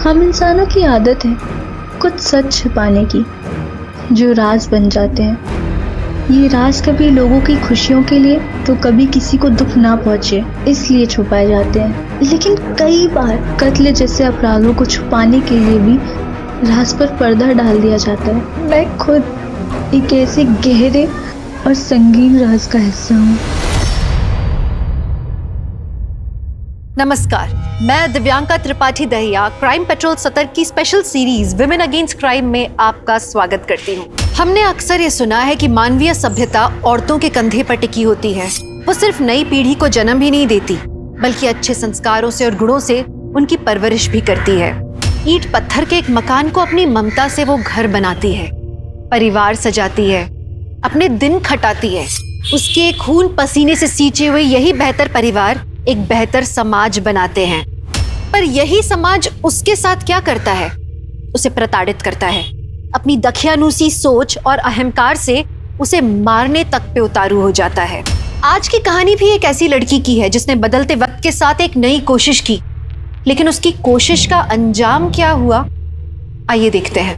हम इंसानों की आदत है कुछ सच छिपाने की, जो राज बन जाते हैं। ये राज कभी लोगों की खुशियों के लिए तो कभी किसी को दुख ना पहुंचे इसलिए छुपाए जाते हैं। लेकिन कई बार कत्ल जैसे अपराधों को छुपाने के लिए भी राज पर पर्दा डाल दिया जाता है। मैं खुद एक ऐसे गहरे और संगीन राज का हिस्सा हूँ। नमस्कार, मैं दिव्यांका त्रिपाठी दहिया क्राइम पेट्रोल सतर्क की special series women against crime में आपका स्वागत करती हूँ। हमने अक्सर ये सुना है कि मानवीय सभ्यता औरतों के कंधे पर टिकी होती है। वो सिर्फ नई पीढ़ी को जन्म ही नहीं देती, बल्कि अच्छे संस्कारों से और गुणों से उनकी परवरिश भी करती है। ईंट पत्थर के एक मकान को अपनी ममता से वो घर बनाती है, परिवार सजाती है, अपने दिन खटाती है। उसके खून पसीने से सींचे हुए यही बेहतर परिवार एक बेहतर समाज बनाते हैं। पर यही समाज उसके साथ क्या करता है? उसे प्रताड़ित करता है। अपनी दखियानुसी सोच और अहंकार से उसे मारने तक पे उतारू हो जाता है। आज की कहानी भी एक ऐसी लड़की की है जिसने बदलते वक्त के साथ एक नई कोशिश की, लेकिन उसकी कोशिश का अंजाम क्या हुआ, आइए देखते हैं।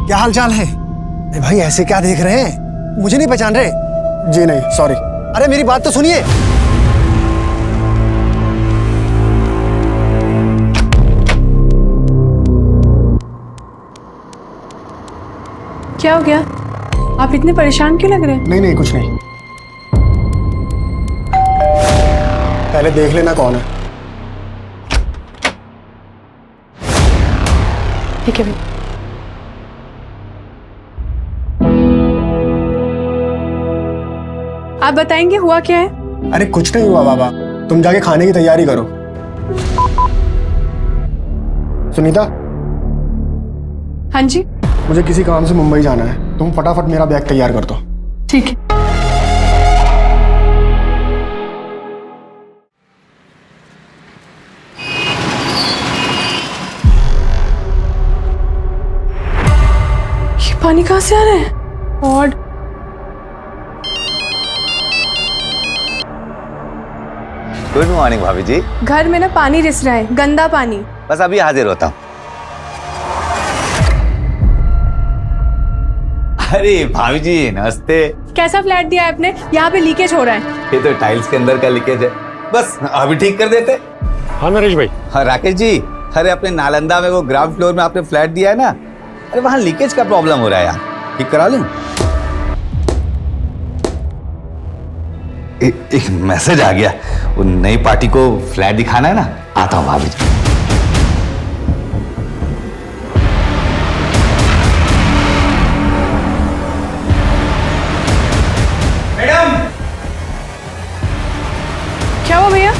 क्या हाल चाल है? अरे भाई ऐसे क्या देख रहे हैं? मुझे नहीं पहचान रहे? जी नहीं, सॉरी। अरे मेरी बात तो सुनिए। क्या हो गया? आप इतने परेशान क्यों लग रहे हैं? नहीं नहीं, कुछ नहीं। पहले देख लेना कौन है। ठीक है भाई। आप बताएंगे हुआ क्या है? अरे कुछ नहीं हुआ बाबा, तुम जाके खाने की तैयारी करो। सुनीता। हाँ जी। मुझे किसी काम से मुंबई जाना है, तुम फटाफट मेरा बैग तैयार कर दो। ठीक है। ये पानी कहाँ से आ रहा है? और गुड मॉर्निंग भाभी जी। घर में ना पानी रिस रहा है, गंदा पानी। बस अभी हाजिर होता हूँ। अरे भाभी जी नमस्ते। कैसा फ्लैट दिया है आपने? यहाँ पे लीकेज हो रहा है। ये तो टाइल्स के अंदर का लीकेज है, बस अभी ठीक कर देते। हाँ नरेश भाई। हाँ राकेश जी, अरे अपने नालंदा में वो ग्राउंड फ्लोर में आपने फ्लैट दिया है ना, अरे वहाँ लीकेज का प्रॉब्लम हो रहा है यार, ठीक करा लूँ? एक मैसेज आ गया, वो नई पार्टी को फ्लैट दिखाना है ना, आता हूँ भाभी जी। मैडम। क्या हुआ भैया?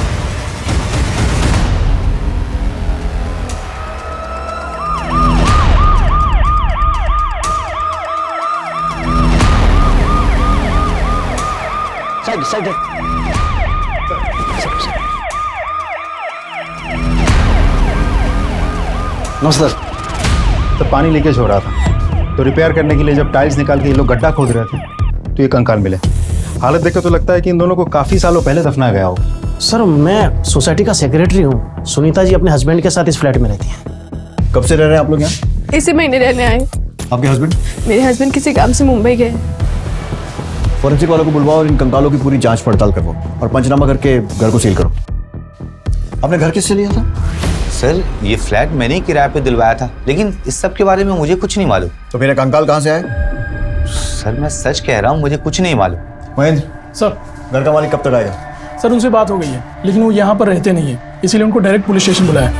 साइड नमस्कार। तो पानी लीकेज हो रहा था, तो रिपेयर करने के लिए जब टाइल्स निकाल के ये लोग गड्ढा खोद रहे थे तो ये कंकाल मिले। हालत देख के तो लगता है कि इन दोनों को काफी सालों पहले दफनाया गया हो। सर मैं सोसाइटी का सेक्रेटरी हूँ। सुनीता जी अपने हस्बैंड के साथ इस फ्लैट में रहती हैं। कब से रह रहे हैं आप लोग यहाँ? इसी महीने रहने आए। आपके हस्बैंड? मेरे हस्बैंड किसी काम से मुंबई गए। फॉरेंसिक वालों को बुलवाओ और इन कंकालों की पूरी जांच पड़ताल करवाओ और पंचनामा करके घर को सील करो। आपने घर किससे लिया था? सर ये फ्लैट मैंने ही किराए पे दिलवाया था, लेकिन इस सब के बारे में मुझे कुछ नहीं मालूम। तो फिर कंकाल कहाँ से आए? सर मैं सच कह रहा हूँ, मुझे कुछ नहीं मालूम। महेंद्र सर, घर का मालिक कब तक आएगा? सर उनसे बात हो गई है, लेकिन वो यहाँ पर रहते नहीं है, इसीलिए उनको डायरेक्ट पुलिस स्टेशन बुलाया।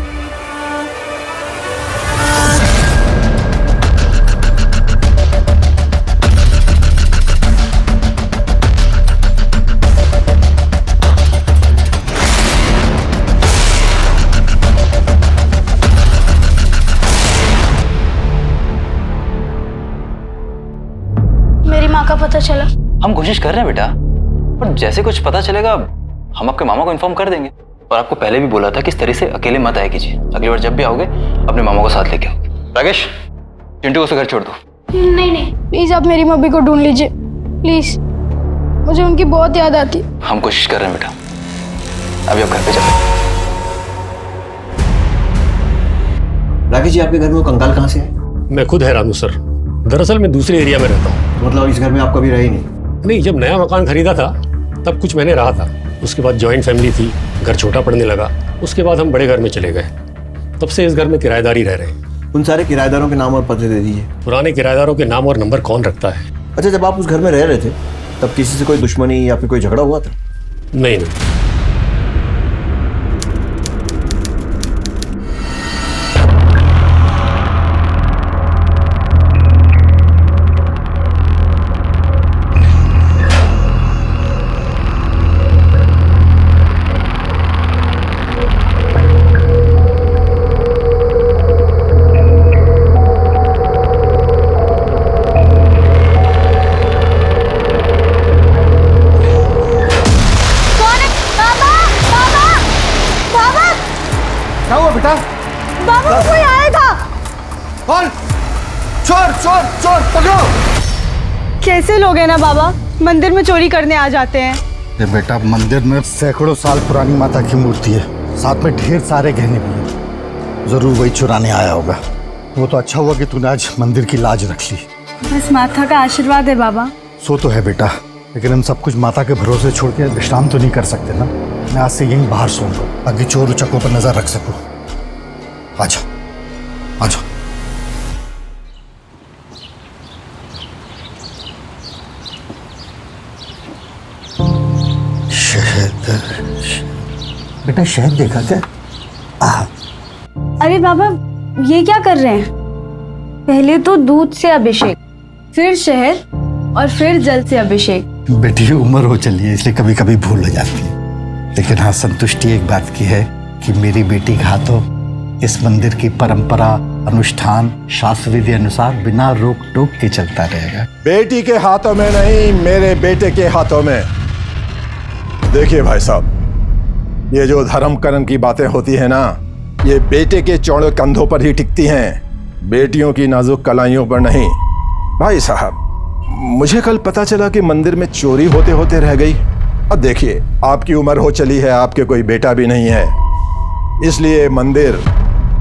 मेरी माँ का पता चला। हम कोशिश कर रहे हैं बेटा, पर जैसे कुछ पता चलेगा हम आपके मामा को इन्फॉर्म कर देंगे। और आपको पहले भी बोला था कि इस तरह से अकेले मत आया कीजिए। अगली बार जब भी आओगे अपने मामा को साथ लेके आओ। राकेश, चिंटू को उसे घर छोड़ दो। नहीं नहीं, प्लीज आप मेरी मम्मी को ढूंढ लीजिए प्लीज, मुझे उनकी बहुत याद आती। हम कोशिश कर रहे हैं बेटा, अभी आप घर पे चलो। राकेश जी, आपके घर में वो कंकाल कहाँ से है? मैं खुद हैरान हूँ सर। दरअसल मैं दूसरे एरिया में रहता हूँ। मतलब इस घर में आप कभी रहे ही नहीं? नहीं, जब नया मकान खरीदा था तब कुछ महीने रहा था। उसके बाद जॉइंट फैमिली थी, घर छोटा पड़ने लगा। उसके बाद हम बड़े घर में चले गए। तब से इस घर में किराएदारी रह रहे हैं। उन सारे किराएदारों के नाम और पते दे दीजिए। पुराने किराएदारों के नाम और नंबर कौन रखता है? अच्छा, जब आप उस घर में रह रहे थे तब किसी से कोई दुश्मनी या फिर कोई झगड़ा हुआ था? नहीं नहीं। क्या हुआ बेटा? बाबा कोई आएगा। कौन? चोर चोर चोर, पकड़ो। कैसे लोग हैं ना बाबा, मंदिर में चोरी करने आ जाते हैं। ये बेटा, मंदिर में सैकड़ों साल पुरानी माता की मूर्ति है, साथ में ढेर सारे गहने भी हैं। जरूर वही चुराने आया होगा। वो तो अच्छा हुआ कि तूने आज मंदिर की लाज रख ली। बस माता का आशीर्वाद है बाबा। सो तो है बेटा, लेकिन हम सब कुछ माता के भरोसे छोड़ के विश्राम तो नहीं कर सकते ना। मैं आज से यहीं बाहर सोऊंगा ताकि चोर उचक्कों पर नजर रख सकूं। आजा आजा। शहद, बेटा शहद देखा क्या? अरे बाबा, ये क्या कर रहे हैं? पहले तो दूध से अभिषेक, फिर शहद और फिर जल से अभिषेक। बेटी उम्र हो चली है इसलिए कभी कभी भूल हो जाती है, लेकिन हाँ संतुष्टि एक बात की है कि मेरी बेटी के हाथों इस मंदिर की परंपरा, अनुष्ठान, शास्त्र विधि अनुसार बिना रोक टोक के चलता रहेगा। बेटी के हाथों में नहीं, मेरे बेटे के हाथों में। देखिए भाई साहब, ये जो धर्म कर्म की बातें होती है ना, ये बेटे के चौड़े कंधों पर ही टिकती हैं, बेटियों की नाजुक कलाइयों पर नहीं। भाई साहब, मुझे कल पता चला कि मंदिर में चोरी होते होते रह गई। अब देखिए, आपकी उम्र हो चली है, आपके कोई बेटा भी नहीं है, इसलिए मंदिर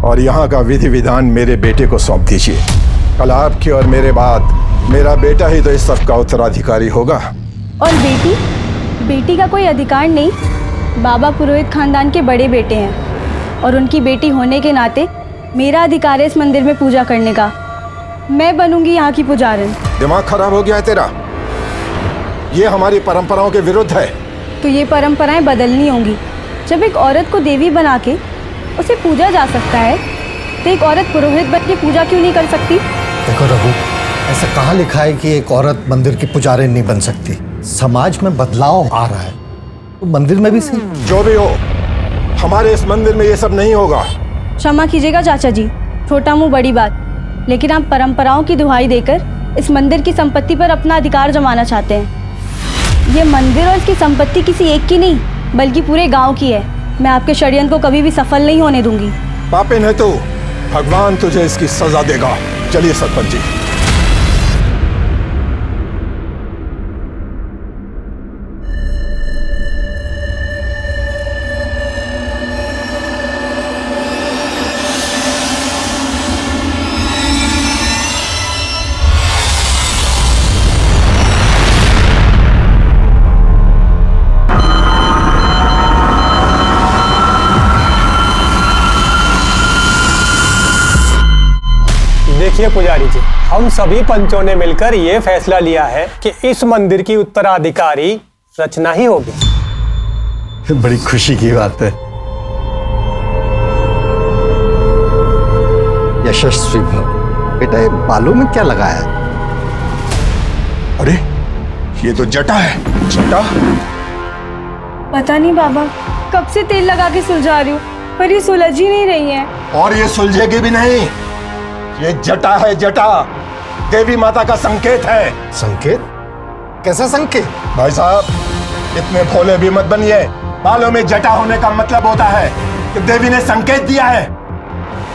और यहाँ का विधि विधान मेरे बेटे को सौंप दीजिए। कल आपके और मेरे बाद मेरा बेटा ही तो इस सब का उत्तराधिकारी होगा। और बेटी? बेटी का कोई अधिकार नहीं। बाबा पुरोहित खानदान के बड़े बेटे हैं और उनकी बेटी होने के नाते मेरा अधिकार है इस मंदिर में पूजा करने का। मैं बनूंगी यहाँ की पुजारन। दिमाग खराब हो गया है तेरा? ये हमारी परंपराओं के विरुद्ध है। तो ये परंपराएं बदलनी होंगी। जब एक औरत को देवी बना के उसे पूजा जा सकता है, तो एक औरत पुरोहित बन के पूजा क्यों नहीं कर सकती? देखो रघु, ऐसा कहाँ लिखा है कि एक औरत मंदिर की पुजारी नहीं बन सकती? समाज में बदलाव आ रहा है, तो मंदिर में भी सही। जो भी हो, हमारे इस मंदिर में ये सब नहीं होगा। क्षमा कीजिएगा चाचा जी, छोटा मुंह बड़ी बात, लेकिन आप परंपराओं की दुहाई देकर इस मंदिर की संपत्ति पर अपना अधिकार जमाना चाहते हैं। ये मंदिर और इसकी संपत्ति किसी एक की नहीं, बल्कि पूरे गांव की है। मैं आपके षड्यंत्र को कभी भी सफल नहीं होने दूंगी। पापिन है तू, भगवान तुझे इसकी सजा देगा। चलिए सरपंच जी। देखिए पुजारी जी, हम सभी पंचों ने मिलकर ये फैसला लिया है कि इस मंदिर की उत्तराधिकारी रचना ही होगी। बड़ी खुशी की बात है। यशस्वी भव। बेटा, ये बालों में क्या लगाया है? अरे ये तो जटा है। जटा? पता नहीं बाबा, कब से तेल लगा के सुलझा रही हूँ, पर ये सुलझ ही नहीं रही है। और ये सुलझेगी भी नहीं। ये जटा है, जटा देवी माता का संकेत है। संकेत? कैसा संकेत? भाई साहब, इतने भोले भी मत बनिए। बालों में जटा होने का मतलब होता है कि देवी ने संकेत दिया है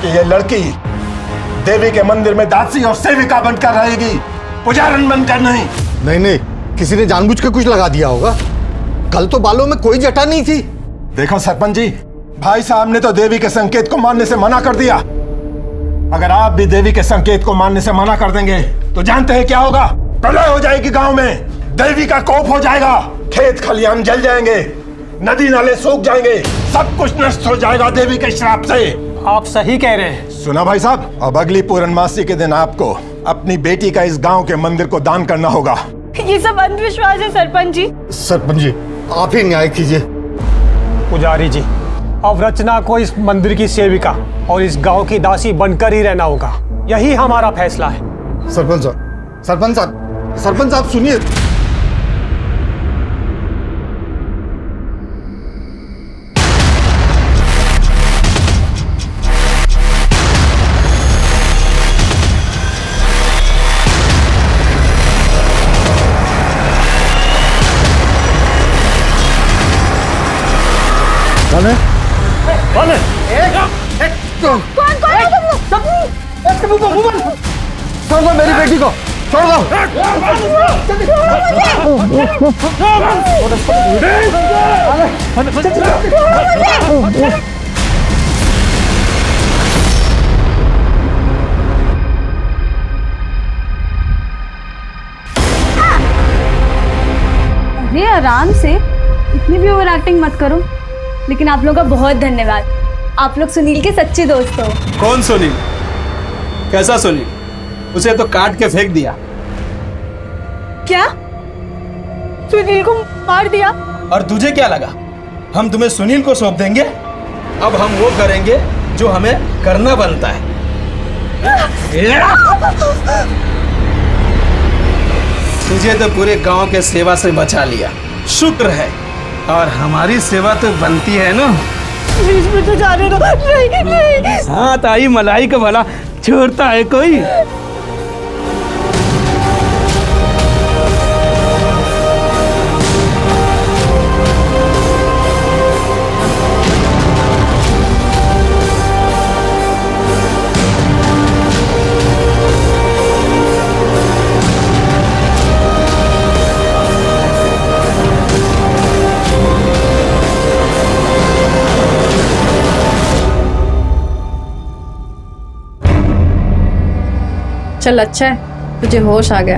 कि ये लड़की देवी के मंदिर में दासी और सेविका बनकर रहेगी, पुजारन बनकर नहीं। नहीं नहीं, किसी ने जानबूझ के कुछ लगा दिया होगा। कल तो बालों में कोई जटा नहीं थी। देखो सरपंच जी, भाई साहब ने तो देवी के संकेत को मानने से मना कर दिया। अगर आप भी देवी के संकेत को मानने से मना कर देंगे तो जानते हैं क्या होगा? प्रलय हो जाएगी गांव में, देवी का कोप हो जाएगा, खेत खलियान जल जाएंगे, नदी नाले सूख जाएंगे, सब कुछ नष्ट हो जाएगा देवी के श्राप से। आप सही कह रहे हैं। सुना भाई साहब, अब अगली पूर्णमासी के दिन आपको अपनी बेटी का इस गांव के मंदिर को दान करना होगा। ये सब अंधविश्वास है सरपंच जी। सरपंच जी, आप ही न्याय कीजिए। पुजारी जी, अब रचना को इस मंदिर की सेविका और इस गांव की दासी बनकर ही रहना होगा। यही हमारा फैसला है। सरपंच साहब, सरपंच साहब, सरपंच साहब सुनिए। कौन है? कौन है छोड़ दो मेरी बेटी को, छोड़ दो। अरे आराम से, इतनी भी ओवर एक्टिंग मत करो। लेकिन आप लोगों का बहुत धन्यवाद, आप लोग सुनील के सच्चे दोस्त हो। कौन सुनील? कैसा सुनील? उसे तो काट के फेंक दिया। क्या? सुनील को मार दिया? और तुझे क्या लगा हम तुम्हें सुनील को सौंप देंगे? अब हम वो करेंगे जो हमें करना बनता है। तुझे तो पूरे गांव के सेवा से बचा लिया, शुक्र है। और हमारी सेवा तो बनती है ना। इसमें तो जाने दो। नहीं नहीं। हाँ ताई, मलाई का भला छोड़ता है कोई? चल अच्छा है, तुझे होश आ गया।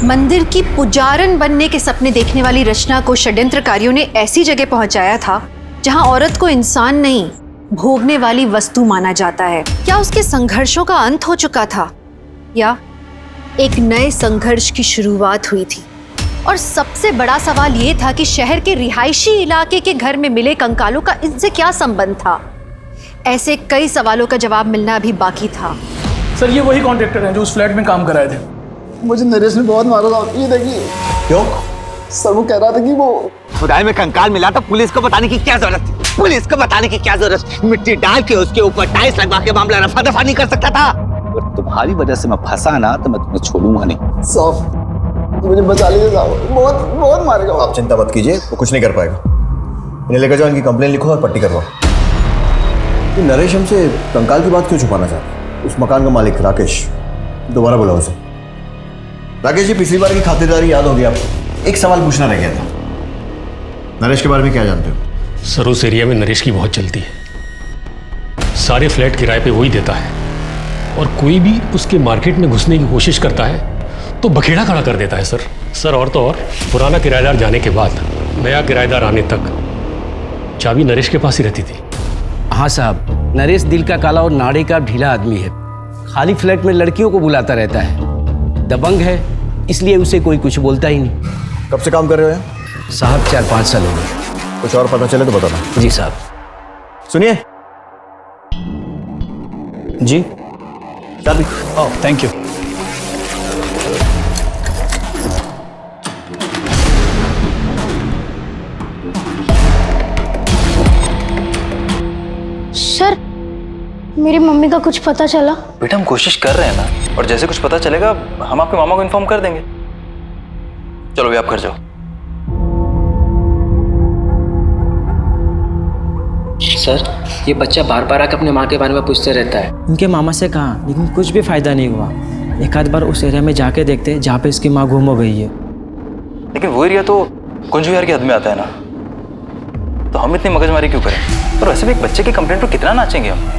मंदिर की पुजारन बनने के सपने देखने वाली रचना को षड्यंत्रकारियों ने ऐसी जगह पहुंचाया था जहां औरत को इंसान नहीं, भोगने वाली वस्तु माना जाता है। क्या उसके संघर्षों का अंत हो चुका था या एक नए संघर्ष की शुरुआत हुई थी? और सबसे बड़ा सवाल ये था कि शहर के रिहायशी इलाके के घर में मिले कंकालों का इनसे क्या संबंध था? ऐसे कई सवालों का जवाब मिलना अभी बाकी था। सर, ये वही कॉन्ट्रैक्टर हैं जो उस फ्लैट में काम कर रहे थे। मुझे नरेश ने बहुत मारा था, ये देखिए। क्यों? सर वो कह रहा था कि वो खुदाई में कंकाल मिला तो पुलिस को बताने की क्या जरूरत थी? पुलिस को बताने की क्या जरूरत? मिट्टी डाल के उसके ऊपर टाइल्स लगवा के मामला रफा दफा नहीं कर सकता था? अगर तुम्हारी वजह से मैं फंसा ना तो मैं तुम्हें छोड़ूंगा नहीं। साहब मुझे बचा लीजिए साहब, बहुत बहुत मारेगा। आप चिंता मत कीजिए, वो कुछ नहीं कर पाएगा। इन्हें लेकर जाओ, इनकी कंप्लेन लिखो और पट्टी करवाओ। नरेश हमसे कंकाल की बात क्यों छुपाना चाहता है? उस मकान का मालिक राकेश, दोबारा बुलाओ उसे। राकेश जी, पिछली बार की खातिरदारी याद होगी आपको? एक सवाल पूछना रह गया था। नरेश के बारे में क्या जानते हो? सर, उस एरिया में नरेश की बहुत चलती है। सारे फ्लैट किराए पे वही देता है और कोई भी उसके मार्केट में घुसने की कोशिश करता है तो बखेड़ा खड़ा कर देता है सर। और तो और, पुराना किराएदार जाने के बाद नया किराएदार आने तक चाबी नरेश के पास ही रहती थी। हाँ साहब, नरेश दिल का काला और नाड़े का ढीला आदमी है। खाली फ्लैट में लड़कियों को बुलाता रहता है। दबंग है, इसलिए उसे कोई कुछ बोलता ही नहीं। कब से काम कर रहे हो साहब? 4-5 साल हो गए। कुछ और पता चले तो बताना। जी साहब। सुनिए जी। चाबी। Oh thank you. सर, मेरी मम्मी का कुछ पता चला? बेटा हम कोशिश कर रहे हैं ना, और जैसे कुछ पता चलेगा हम आपके मामा को इन्फॉर्म कर देंगे। चलो भी आप घर जाओ। सर, ये बच्चा बार बार आकर अपने माँ के बारे में पूछते रहता है। उनके मामा से कहा, लेकिन कुछ भी फायदा नहीं हुआ। एक आध बार उस एरिया में जाके देखते जहाँ पे इसकी माँ गुम हो गई है। लेकिन वो एरिया तो कुंज विहार की हद में आता है ना, तो हम इतनी मगजमारी क्यों करें? और वैसे भी एक बच्चे की कंप्लेंट पर कितना नाचेंगे हम?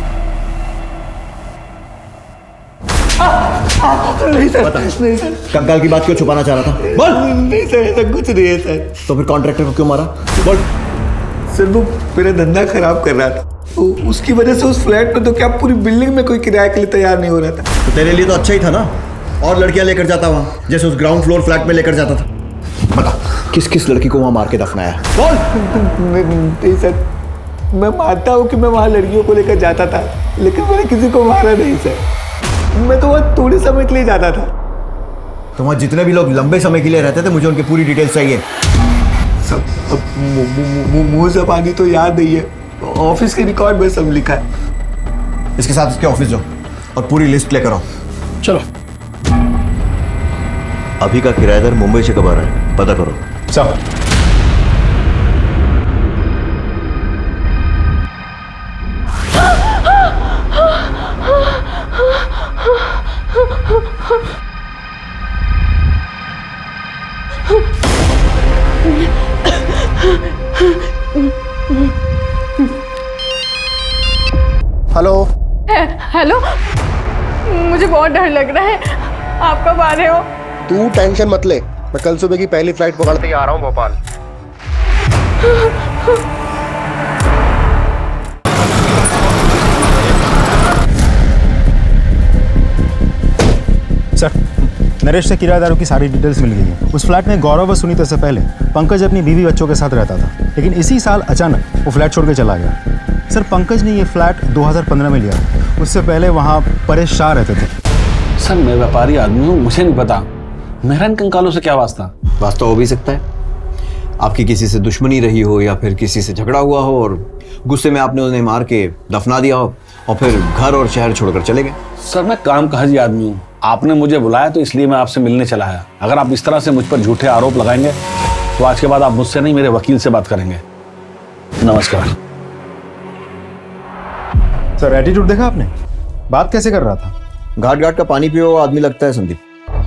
नहीं सर, नहीं सर। कंकाल की बात क्यों छुपाना चाह रहा था? बोल। नहीं सर, ऐसा कुछ नहीं है सर। तो फिर कॉन्ट्रैक्टर को क्यों मारा? बोल। सर वो मेरा धंधा खराब कर रहा था, तो उसकी वजह से उस फ्लैट में तो क्या पूरी बिल्डिंग में कोई किराए के लिए तैयार नहीं हो रहा था। तो तेरे लिए तो अच्छा ही था ना, और लड़कियां लेकर जाता वहाँ, जैसे उस ग्राउंड फ्लोर फ्लैट में लेकर जाता था। बता, किस किस लड़की को वहाँ मार के दफनाया? बोल। नहीं सर, मैं मानता हूँ कि मैं वहाँ लड़कियों को लेकर जाता था, लेकिन मैंने किसी को मारा नहीं सर। मैं तो वहाँ थोड़े समय के लिए जाता था। तो वहाँ जितने भी लोग लंबे समय के लिए रहते थे, मुझे उनकी पूरी डिटेल्स चाहिए। सब मुंह जबानी तो याद नहीं है, ऑफिस के रिकॉर्ड में सब लिखा है। इसके साथ इसके ऑफिस जाओ और पूरी लिस्ट लेकर आओ। चलो। अभी का किराएदार मुंबई से कब आ रहा है, पता करो। सब। हेलो। हेलो, मुझे बहुत डर लग रहा है। आप कब आ रहे हो? तू टेंशन मत ले, मैं कल सुबह की पहली फ्लाइट पकड़ते ही आ रहा हूँ भोपाल। सर, नरेश से किराएदारों की सारी डिटेल्स मिल गई है। उस फ्लैट में गौरव और सुनीता से पहले पंकज अपनी बीवी बच्चों के साथ रहता था, लेकिन इसी साल अचानक वो फ्लैट छोड़ के चला गया। सर, पंकज ने ये फ्लैट 2015 में लिया, उससे पहले वहाँ परेश शाह रहते थे। सर, मैं व्यापारी आदमी हूँ, मुझे नहीं पता मेरा इन कंकालों से क्या वास्ता। वास्ता हो भी सकता है, आपकी किसी से दुश्मनी रही हो या फिर किसी से झगड़ा हुआ हो और गुस्से में आपने उन्हें मार के दफना दिया हो और फिर घर और शहर छोड़कर चले गए। सर, मैं काम काजी आदमी हूँ, आपने मुझे बुलाया तो इसलिए मैं आपसे मिलने चला आया। अगर आप इस तरह से मुझ पर झूठे आरोप लगाएंगे तो आज के बाद आप मुझसे नहीं, मेरे वकील से बात करेंगे। नमस्कार। सर, एटीट्यूड देखा आपने, बात कैसे कर रहा था? घाट घाट का पानी पियो आदमी लगता है संदीप।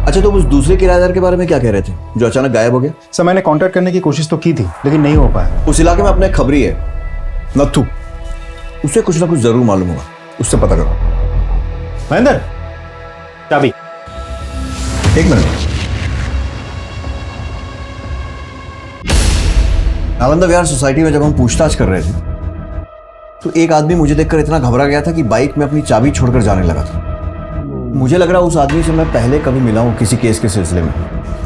अच्छा, तो उस दूसरे किराएदार के बारे में क्या कह रहे थे जो अचानक गायब हो गया? सर, मैंने कांटेक्ट करने की कोशिश तो की थी, लेकिन नहीं हो पाया। उस इलाके में अपने खबरी है नथु, उसे कुछ ना कुछ जरूर मालूम होगा, उससे पता करो। महेंद्र, चाबी। एक मिनट। नालंदा विहार सोसाइटी में जब हम पूछताछ कर रहे थे तो एक आदमी मुझे देखकर इतना घबरा गया था कि बाइक में अपनी चाबी छोड़कर जाने लगा था। मुझे लग रहा उस आदमी से मैं पहले कभी मिला हूं किसी केस के सिलसिले में।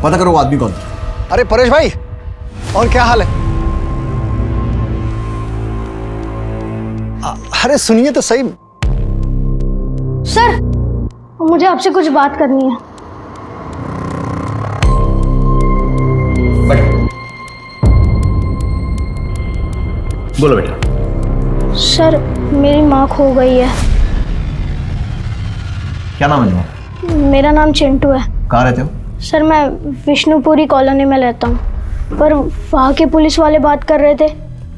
पता करो वो आदमी कौन था। अरे परेश भाई, और क्या हाल है? अरे सुनिए तो सही। सर, मुझे आपसे कुछ बात करनी है। बोलो बेटा। सर, मेरी माँ खो गई है। क्या नाम है तुम्हारा? मेरा नाम चिंटू है। कहाँ रहते हो? सर, मैं विष्णुपुरी कॉलोनी में रहता हूँ, पर वहाँ के पुलिस वाले बात कर रहे थे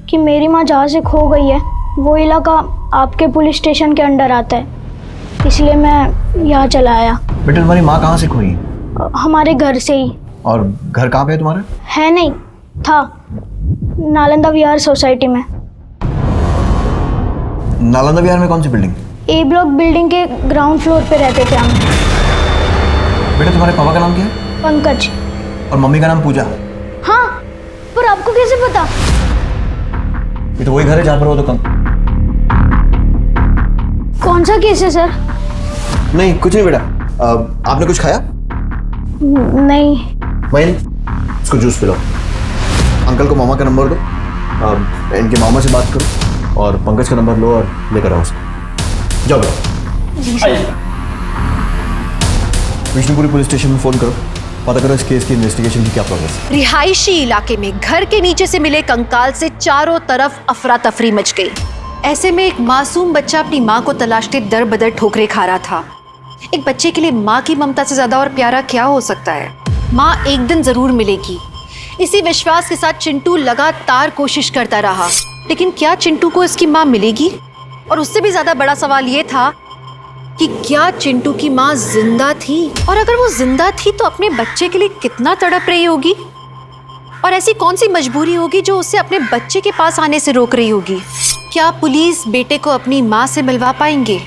कि मेरी माँ जहाँ से खो गई है वो इलाका आपके पुलिस स्टेशन के अंडर आता है, इसलिए मैं यहाँ चला आया। बेटा, तुम्हारी माँ कहाँ से खोई? हमारे घर से ही। और घर कहाँ पे है तुम्हारा? है नहीं, था नालंदा विहार सोसाइटी में। नालंदा विहार में कौन सी बिल्डिंग? ए ब्लॉक बिल्डिंग के ग्राउंड फ्लोर पे रहते थे हम। बेटा, तुम्हारे पापा का नाम क्या है? पंकज। और मम्मी का नाम पूजा। हाँ, पर आपको कैसे पता? ये तो वही घर है जहाँ पर वो तो कौन सा केस है सर? नहीं, कुछ नहीं बेटा। आपने कुछ खाया? नहीं। वही, इसको जूस पिलाओ। अंकल को मामा का नंबर दो, इनके मामा से बात करो और पंकज का नंबर लो और लेकर आओ उसको। जाओ बेटा। विष्णुपुरी पुलिस स्टेशन में फोन करो, पता करो इस केस की इन्वेस्टिगेशन की क्या प्रोग्रेस है। रिहायशी इलाके में घर के नीचे से मिले कंकाल से चारों तरफ अफरा तफरी मच गई। ऐसे में एक मासूम बच्चा अपनी माँ को तलाशते दर बदर ठोकरे खा रहा था। एक बच्चे के लिए माँ की ममता से ज्यादा और प्यारा क्या हो सकता है? माँ एक दिन जरूर मिलेगी। इसी विश्वास के साथ चिंटू लगातार कोशिश करता रहा, लेकिन क्या चिंटू को इसकी माँ मिलेगी? और उससे भी ज्यादा बड़ा सवाल ये था कि क्या चिंटू की माँ जिंदा थी? और अगर वो जिंदा थी तो अपने बच्चे के लिए कितना तड़प रही होगी? और ऐसी कौन सी मजबूरी होगी जो उसे अपने बच्चे के पास आने से रोक रही होगी? क्या पुलिस बेटे को अपनी माँ से मिलवा पाएंगे?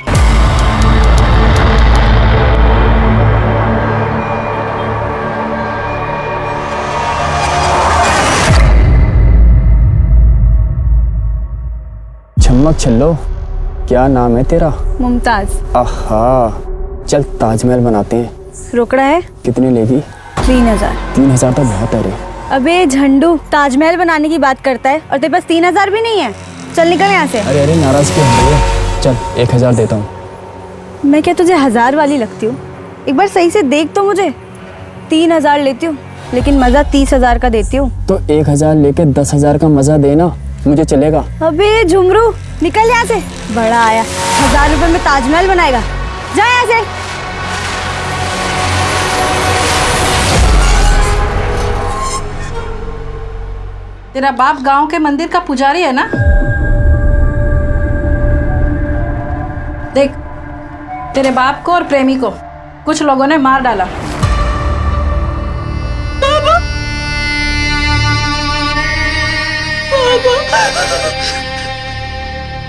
चमक छल्लो, क्या नाम है तेरा? मुमताज। आहा, चल ताजमहल बनाते हैं। रोकड़ा है? कितनी लेगी? 3000। 3000 तो बहुत है रे। अबे झंडू, ताजमहल बनाने की बात करता है और तेरे पास 3000 भी नहीं है। चल निकल यहाँ से। अरे नाराज क्यों हो रही है? चल 1000 देता हूँ। मैं क्या तुझे 1000 वाली लगती हूँ? एक बार सही से देख तो मुझे। 3000 लेती हूँ, लेकिन मजा 30,000 का देती हूँ। तो 1000 लेके 10,000 का मजा देना, मुझे चलेगा। अबे झुमरू, निकल यहाँ से। बड़ा आया, 1000 रुपए में ताजमहल बनाएगा। जा यहाँ से। तेरा बाप गांव के मंदिर का पुजारी है ना? देख, तेरे बाप को और प्रेमी को कुछ लोगों ने मार डाला।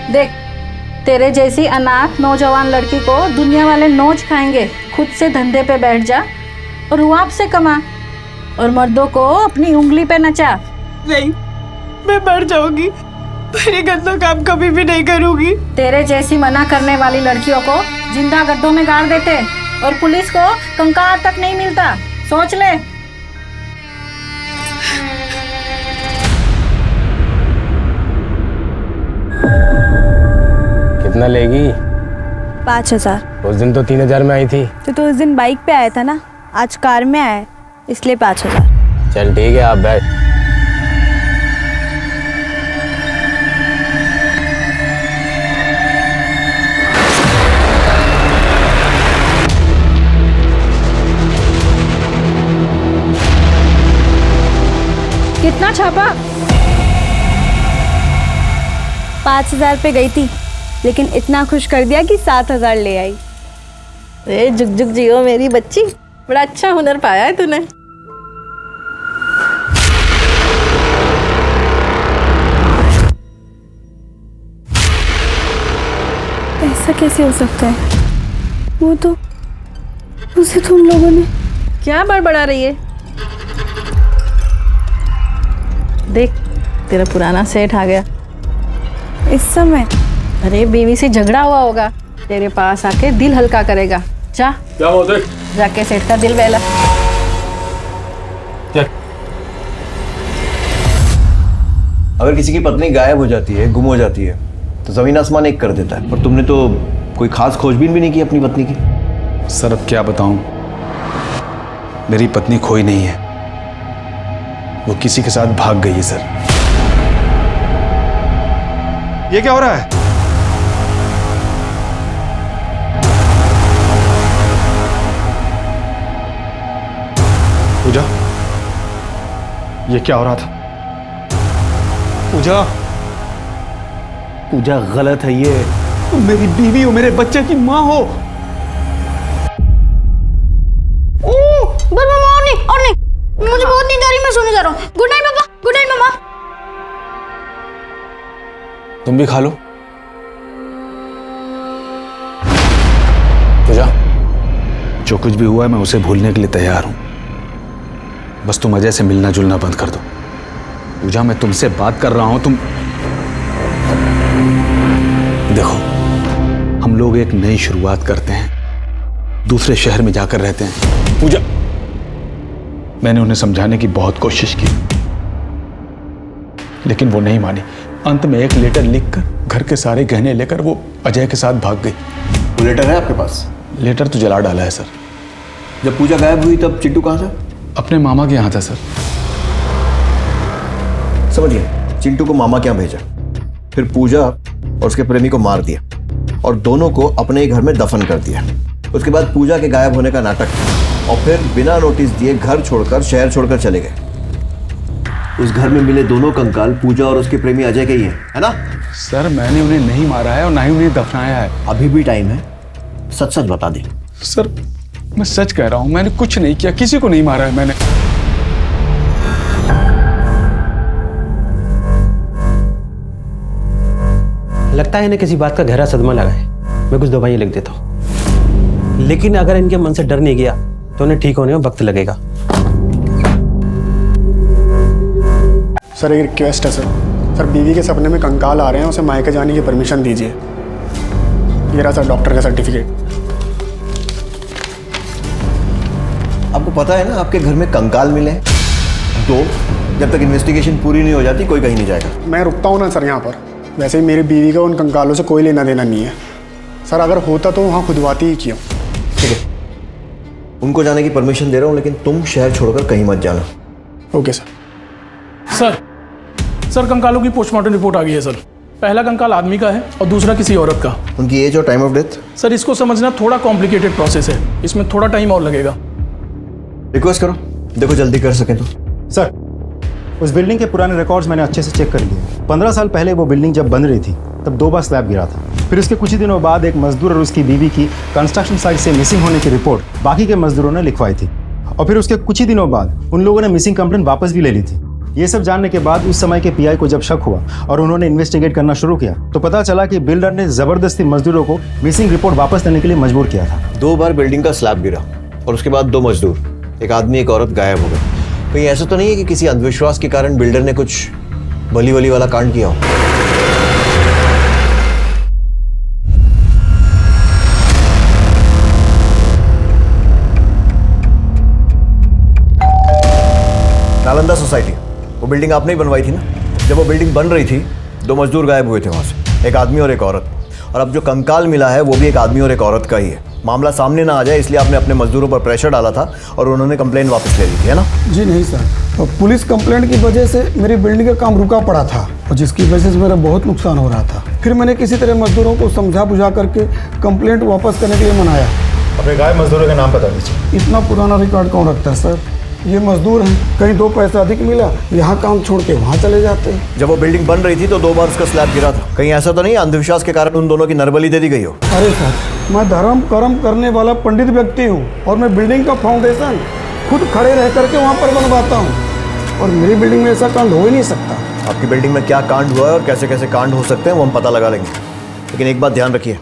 देख, तेरे जैसी अनाथ नौजवान लड़की को दुनिया वाले नोच खाएंगे। खुद से धंधे पे बैठ जा और रुआब से कमा, और मर्दों को अपनी उंगली पे नचा। नहीं, मैं मर जाऊंगी, मेरी गंदा काम कभी भी नहीं करूंगी। तेरे जैसी मना करने वाली लड़कियों को जिंदा गड्ढों में गाड़ देते और पुलिस को कंकाल तक नहीं मिलता। सोच ले। कितना लेगी? 5000। उस दिन तो 3000 में आई थी। तो उस दिन बाइक पे आया था ना, आज कार में आया है, इसलिए 5000। चल ठीक है, आप बैठ। कितना छापा? 5000 पे गई थी, लेकिन इतना खुश कर दिया कि 7000 ले आई। ए जुग जुग जियो मेरी बच्ची, बड़ा अच्छा हुनर पाया है तूने। ऐसा कैसे हो सकता है? वो तो उसे तुम लोगों ने। क्या बड़बड़ा रही है? देख, तेरा पुराना सेठ आ गया। इस समय? अरे बीवी से झगड़ा हुआ होगा, तेरे पास आके दिल हल्का करेगा। जा, क्या बात है? जाके सेठ का दिल बहला। अगर किसी की पत्नी गायब हो जाती है, गुम हो जाती है, तो जमीन आसमान एक कर देता है। और तुमने तो कोई खास खोजबीन भी नहीं की अपनी पत्नी की। सर अब क्या बताऊं, मेरी पत्नी खोई नहीं है, वो किसी के साथ भाग गई है सर। ये क्या हो रहा है? पूजा, ये क्या हो रहा था? पूजा, पूजा गलत है ये। तुम मेरी बीवी हो, मेरे बच्चे की माँ हो। बस मामा, और नहीं, मुझे बहुत नींद आ रही, मैं सोने जा रहा हूँ। गुड नाइट पापा, गुड नाइट मामा। तुम भी खा लो। पूजा, जो कुछ भी हुआ है मैं उसे भूलने के लिए तैयार हूं। बस तुम अजय से मिलना जुलना बंद कर दो। पूजा, मैं तुमसे बात कर रहा हूं। तुम देखो, हम लोग एक नई शुरुआत करते हैं, दूसरे शहर में जाकर रहते हैं। पूजा, मैंने उन्हें समझाने की बहुत कोशिश की, लेकिन वो नहीं मानी। अंत में एक लेटर लिखकर घर के सारे गहने लेकर वो अजय के साथ भाग गई। वो लेटर है आपके पास? लेटर तो जला डाला है सर। जब पूजा गायब हुई तब चिंटू कहाँ था? अपने मामा के यहाँ था सर। समझ गया, चिंटू को मामा के यहाँ भेजा, फिर पूजा और उसके प्रेमी को मार दिया और दोनों को अपने ही घर में दफन कर दिया। उसके बाद पूजा के गायब होने का नाटक और फिर बिना नोटिस दिए घर छोड़कर शहर छोड़कर चले गए। उस घर में मिले दोनों कंकाल पूजा और उसके प्रेमी अजय के ही हैं, है ना? सर मैंने उन्हें नहीं मारा है और ना ही उन्हें दफनाया है। अभी भी टाइम है, सच सच बता दे। सर मैं सच कह रहा हूँ, मैंने कुछ नहीं किया, किसी को नहीं मारा है मैंने। लगता है इन्हें किसी बात का गहरा सदमा लगा है। मैं कुछ दवाइयाँ लिख देता हूँ, लेकिन अगर इनके मन से डर नहीं गया तो उन्हें ठीक होने में वक्त लगेगा। सर एक रिक्वेस्ट है सर बीवी के सपने में कंकाल आ रहे हैं, उसे मायके जाने की परमिशन दीजिए। ये रहा सर डॉक्टर का सर्टिफिकेट। आपको पता है ना आपके घर में कंकाल मिले हैं? दो। जब तक इन्वेस्टिगेशन पूरी नहीं हो जाती कोई कहीं नहीं जाएगा। मैं रुकता हूँ ना सर यहाँ पर। वैसे ही मेरी बीवी का उन कंकालों से कोई लेना देना नहीं है सर। अगर होता तो वहाँ खुदवाती ही क्यों। ठीक है, उनको जाने की परमिशन दे रहा हूँ, लेकिन तुम शहर छोड़कर कहीं मत जाना। Okay sir. सर कंकालों की पोस्टमार्टम रिपोर्ट आ गई है सर। पहला कंकाल आदमी का है और दूसरा किसी औरत का। उनकी एज और टाइम ऑफ डेथ? सर इसको समझना थोड़ा कॉम्प्लिकेटेड प्रोसेस है, इसमें थोड़ा टाइम और लगेगा। रिक्वेस्ट करो, देखो जल्दी कर सकें तो। सर उस बिल्डिंग के पुराने रिकॉर्ड्स मैंने अच्छे से चेक कर लिए। 15 साल पहले वो बिल्डिंग जब बन रही थी तब 2 बार स्लैब गिरा था। फिर उसके कुछ ही दिनों बाद एक मजदूर और उसकी बीवी की कंस्ट्रक्शन साइट से मिसिंग होने की रिपोर्ट बाकी के मजदूरों ने लिखवाई थी, और फिर उसके कुछ ही दिनों बाद उन लोगों ने मिसिंग कंप्लेंट वापस भी ले ली थी। ये सब जानने के बाद उस समय के पीआई को जब शक हुआ और उन्होंने इन्वेस्टिगेट करना शुरू किया तो पता चला कि बिल्डर ने जबरदस्ती मजदूरों को मिसिंग रिपोर्ट वापस देने के लिए मजबूर किया था। 2 बार बिल्डिंग का स्लैब गिरा और उसके बाद 2 मजदूर, एक आदमी एक औरत गायब हो गए। कहीं ऐसा तो नहीं है कि किसी अंधविश्वास के कारण बिल्डर ने कुछ बली वली वाला कांड किया हो? नालंदा सोसाइटी, वो बिल्डिंग आपने ही बनवाई थी ना? जब वो बिल्डिंग बन रही थी 2 मजदूर गायब हुए थे वहां से, एक आदमी और एक औरत। और अब जो कंकाल मिला है वो भी एक आदमी और एक औरत का ही है। मामला सामने ना आ जाए इसलिए आपने अपने मजदूरों पर प्रेशर डाला था और उन्होंने कंप्लेंट वापस ले ली थी, है ना? जी नहीं सर, तो पुलिस कंप्लेंट की वजह से मेरी बिल्डिंग का काम रुका पड़ा था और जिसकी वजह से मेरा बहुत नुकसान हो रहा था। फिर मैंने किसी तरह मजदूरों को समझा बुझा करके कंप्लेंट वापस करने के लिए मनाया। अपने गायब मजदूरों का नाम बता दीजिए। इतना पुराना रिकॉर्ड कौन रखता है सर? ये मजदूर हैं, कहीं 2 पैसा अधिक मिला यहाँ काम छोड़ के वहाँ चले जाते हैं। जब वो बिल्डिंग बन रही थी तो 2 बार उसका स्लैब गिरा था। कहीं ऐसा तो नहीं अंधविश्वास के कारण उन दोनों की नरबली दे दी गई हो? अरे सर, मैं धर्म कर्म करने वाला पंडित व्यक्ति हूँ और मैं बिल्डिंग का फाउंडेशन खुद खड़े रह करके वहाँ पर बनवाता हूँ और मेरी बिल्डिंग में ऐसा कांड हो ही नहीं सकता। आपकी बिल्डिंग में क्या कांड हुआ है और कैसे कैसे कांड हो सकते हैं वो हम पता लगा लेंगे, लेकिन एक बात ध्यान रखिए,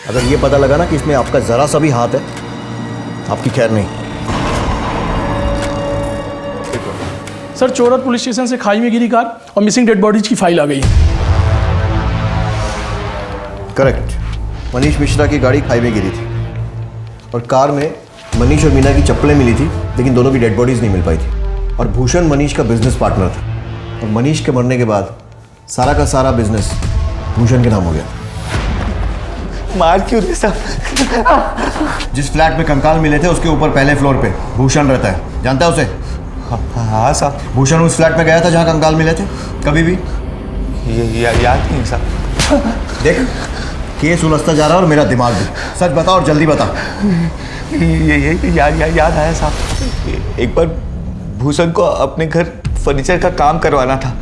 अगर ये पता लगा ना कि इसमें आपका जरा सा भी हाथ है, आपकी खैर नहीं। सर चोरत पुलिस स्टेशन से खाई में गिरी कार और मिसिंग डेड बॉडीज की फाइल आ गई। करेक्ट, मनीष मिश्रा की गाड़ी खाई में गिरी थी और कार में मनीष और मीना की चप्पलें मिली थी, लेकिन दोनों की डेड बॉडीज नहीं मिल पाई थी। और भूषण मनीष का बिजनेस पार्टनर था और मनीष के मरने के बाद सारा का सारा बिजनेस भूषण के नाम हो गया। मार क्यों रहे साहब? जिस फ्लैट में कंकाल मिले थे उसके ऊपर पहले फ्लोर पे भूषण रहता है, जानता है उसे? हाँ साहब। भूषण उस फ्लैट में गया था जहाँ कंकाल मिले थे कभी भी? याद नहीं साहब। देख केस उलझता जा रहा है और मेरा दिमाग भी। सच बता और जल्दी बता। ये याद आया साहब, एक बार भूषण को अपने घर फर्नीचर का काम करवाना था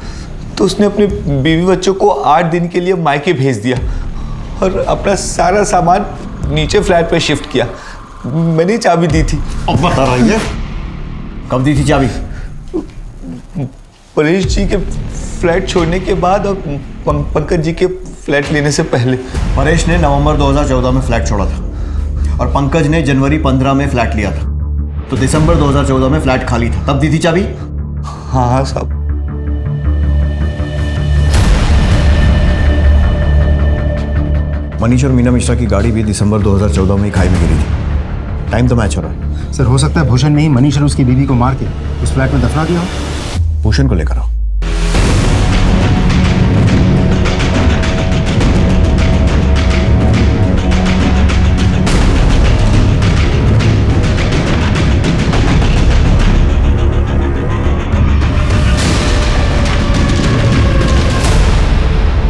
तो उसने अपने बीवी बच्चों को 8 दिन के लिए मायके भेज दिया और अपना सारा सामान नीचे फ्लैट पे शिफ्ट किया। मैंने चाबी दी थी। अब बता रही है कब दी थी चाबी? परेश जी के फ्लैट छोड़ने के बाद और पंकज जी के फ्लैट लेने से पहले। परेश ने नवंबर 2014 में फ्लैट छोड़ा था और पंकज ने जनवरी 15 में फ्लैट लिया था, तो दिसंबर 2014 में फ्लैट खाली था, तब दी थी चाबी? हाँ साहब। मनीष और मीना मिश्रा की गाड़ी भी दिसंबर 2014 में ही खाई में गिरी थी। टाइम तो मैच हो रहा है। सर हो सकता है भूषण ने ही मनीष और उसकी बीवी को मार के उस फ्लैट में दफना दिया हो। भूषण को लेकर आओ।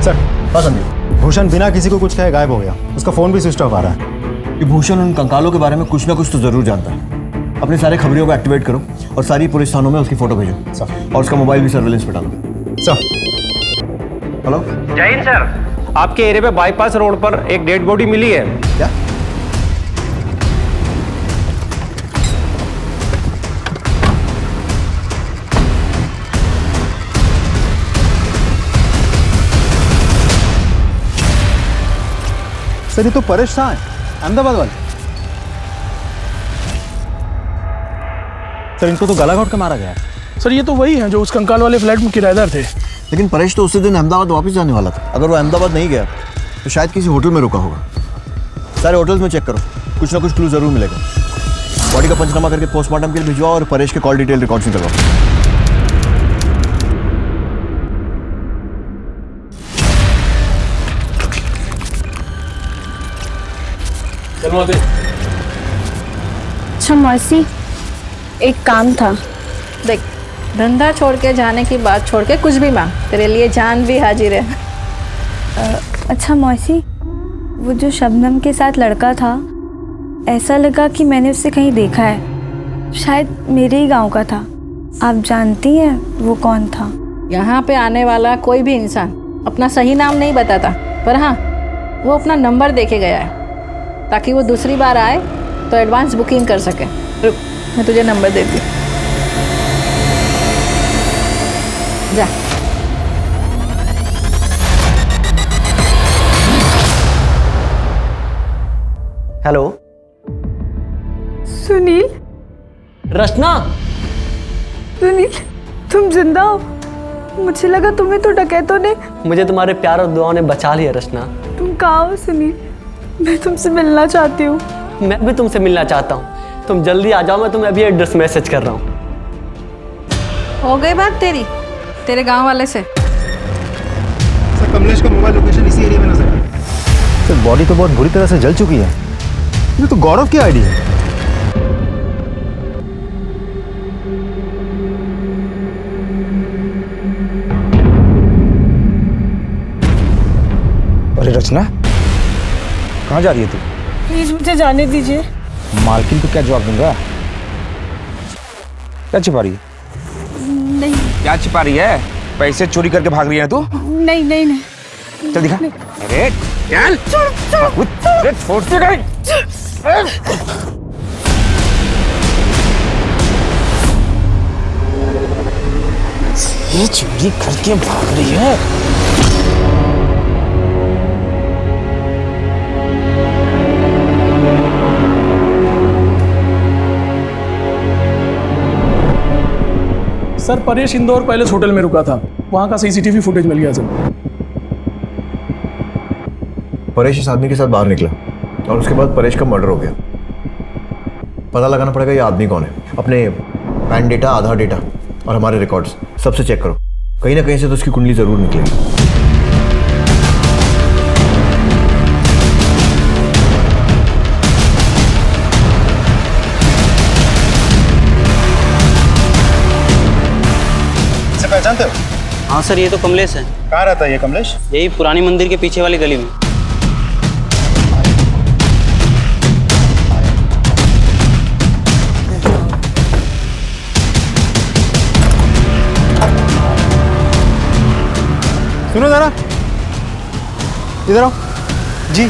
सर भूषण बिना किसी को कुछ कहे गायब हो गया, उसका फोन भी स्विच ऑफ आ रहा है। कि भूषण उन कंकालों के बारे में कुछ ना कुछ तो जरूर जानता है। अपने सारे खबरियों को एक्टिवेट करो और सारी पुलिस थानों में उसकी फोटो भेजो और उसका मोबाइल भी सर्वेलेंस पे डालो। सर। हेलो जय हिंद सर। आपके एरिया पे बाईपास रोड पर एक डेड बॉडी मिली है। क्या? सर ये तो परेश था, अहमदाबाद वाले। सर इनको तो गला घोट के मारा गया। सर ये तो वही हैं जो उस कंकाल वाले फ्लैट में किराएदार थे। लेकिन परेश तो उसी दिन अहमदाबाद वापस जाने वाला था। अगर वो अहमदाबाद नहीं गया तो शायद किसी होटल में रुका होगा। सारे होटल्स में चेक करो, कुछ ना कुछ क्लू जरूर मिलेगा। बॉडी का पंचनामा करके पोस्टमार्टम के लिए भिजवाओ और परेश के कॉल डिटेल रिकॉर्ड्स निकलवाओ। अच्छा मौसी, एक काम था। देख, धंधा छोड़ के जाने की बात छोड़ के कुछ भी मांग, तेरे लिए जान भी हाजिर है। अच्छा मौसी, वो जो शबनम के साथ लड़का था, ऐसा लगा कि मैंने उससे कहीं देखा है। शायद मेरे ही गांव का था। आप जानती हैं वो कौन था? यहाँ पे आने वाला कोई भी इंसान अपना सही नाम नहीं बताता, पर हाँ, वो अपना नंबर देके गया है ताकि वो दूसरी बार आए तो एडवांस बुकिंग कर सके। रुक, मैं तुझे नंबर देती हूँ। जा। हेलो सुनील। रचना। सुनील, तुम जिंदा हो? मुझे लगा तुम्हें तो डकैतों ने। मुझे तुम्हारे प्यार और दुआओं ने बचा लिया रचना। तुम कहाँ हो सुनील? मैं तुमसे मिलना चाहती हूँ। मैं भी तुमसे मिलना चाहता हूँ। तुम जल्दी आ जाओ, मैं तुम्हें अभी एड्रेस मैसेज कर रहा हूँ। हो गई बात तेरे गांव वाले से? सर कमलेश का मोबाइल लोकेशन इसी एरिया में नजर आ रहा है। सर बॉडी तो बहुत बुरी तरह से जल चुकी है। ये तो गौरव की आईडी है। अरे रचना, कहाँ जा रही है तू? प्लीज मुझे जाने दीजिए। मालकिन को क्या जवाब दूंगा? क्या छिपा रही है? नहीं। क्या छिपा रही है? पैसे चोरी करके भाग रही है तू? नहीं नहीं नहीं। चल दिखा। अरे चल। छोड़ दे गई। ये चोरी करके भाग रही है। Sir Paresh Indore palace hotel में रुका था, वहाँ का सीसीटीवी फुटेज मिल गया सर। परेश इस आदमी के साथ बाहर निकला और उसके बाद परेश का मर्डर हो गया। पता लगाना पड़ेगा ये आदमी कौन है। अपने पैन डेटा, आधार डेटा और हमारे रिकॉर्ड्स सबसे चेक करो। कहीं ना कहीं से तो उसकी कुंडली जरूर निकलेगी। पहचानते हो? हाँ सर, ये तो कमलेश है। कहाँ रहता है ये कमलेश? यही पुरानी मंदिर के पीछे वाली गली में। सुनो जरा, इधर आओ। जी,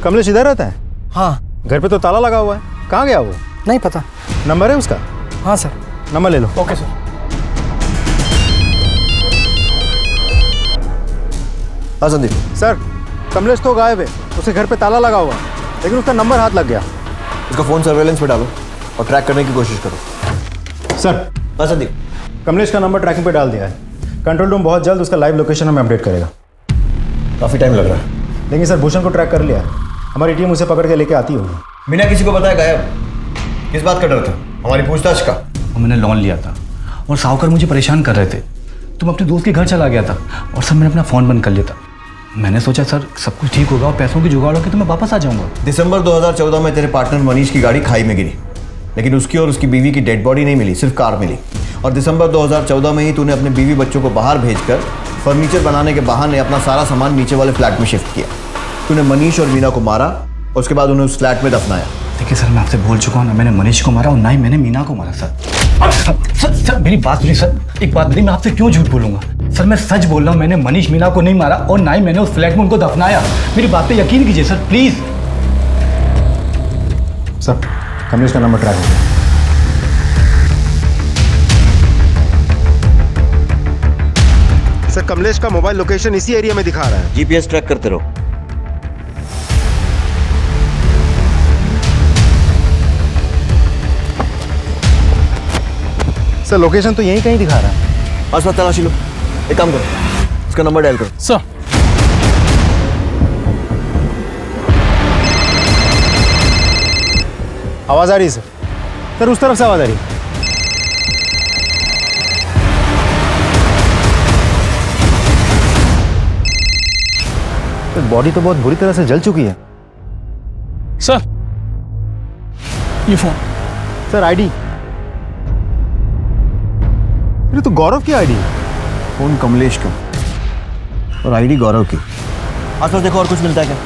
कमलेश इधर रहता है? हाँ। घर पे तो ताला लगा हुआ है, कहाँ गया वो? नहीं पता। नंबर है उसका? हाँ सर। नंबर ले लो। Okay sir. हाँ संदीप। सर कमलेश तो गायब है, उसके घर पे ताला लगा हुआ है, लेकिन उसका नंबर हाथ लग गया। उसका फ़ोन सर्वेलेंस पे डालो और ट्रैक करने की कोशिश करो। सर। हाँ संदीप। कमलेश का नंबर ट्रैकिंग पे डाल दिया है। कंट्रोल रूम बहुत जल्द उसका लाइव लोकेशन हमें अपडेट करेगा। काफ़ी टाइम लग रहा है। लेकिन सर भूषण को ट्रैक कर लिया, हमारी टीम उसे पकड़ के लेके आती होगी। बिना किसी को बताया गायब? किस बात का डर था? हमारी पूछताछ का? मैंने लोन लिया था और साहूकार मुझे परेशान कर रहे थे, तो मैं अपने दोस्त के घर चला गया था और सर मैंने अपना फ़ोन बंद कर लिया था। मैंने सोचा सर सब कुछ ठीक होगा और पैसों की जुगाड़ होगी तो मैं वापस आ जाऊंगा। दिसंबर 2014 में तेरे पार्टनर मनीष की गाड़ी खाई में गिरी, लेकिन उसकी और उसकी बीवी की डेड बॉडी नहीं मिली, सिर्फ कार मिली। और दिसंबर 2014 में ही तूने अपने बीवी बच्चों को बाहर भेजकर फर्नीचर बनाने के बहाने अपना सारा सामान नीचे वाले फ्लैट में शिफ्ट किया। तूने मनीष और मीना को मारा और उसके बाद उन्हें उस फ्लैट में दफनाया। देखिए सर, मैं आपसे बोल चुका हूँ ना मैंने मनीष को मारा और ना ही मैंने मीना को मारा सर। सर मेरी बात सुनिए सर, एक बात नहीं, मैं आपसे क्यों झूठ बोलूंगा सर, मैं सच बोल रहा हूँ, मैंने मनीष मीना को नहीं मारा और ना ही मैंने उस फ्लैट में उनको दफनाया। मेरी बात पे यकीन कीजिए सर प्लीज। सर कमलेश का नंबर ट्रैक हो गया। सर कमलेश का मोबाइल लोकेशन इसी एरिया में दिखा रहा है। जीपीएस ट्रैक करते रहो। सर लोकेशन तो यहीं कहीं दिखा रहा है। आसपास तलाशी लो। एक काम करो, उसका नंबर डायल करो। सर आवाज आ रही है सर। सर उस तरफ से आवाज आ रही है। बॉडी तो बहुत बुरी तरह से जल चुकी है। सर ये फोन। Sir ID. ये तो गौरव की आईडी है। फोन कमलेश का और आईडी गौरव की। आसपास देखो और कुछ मिलता है क्या?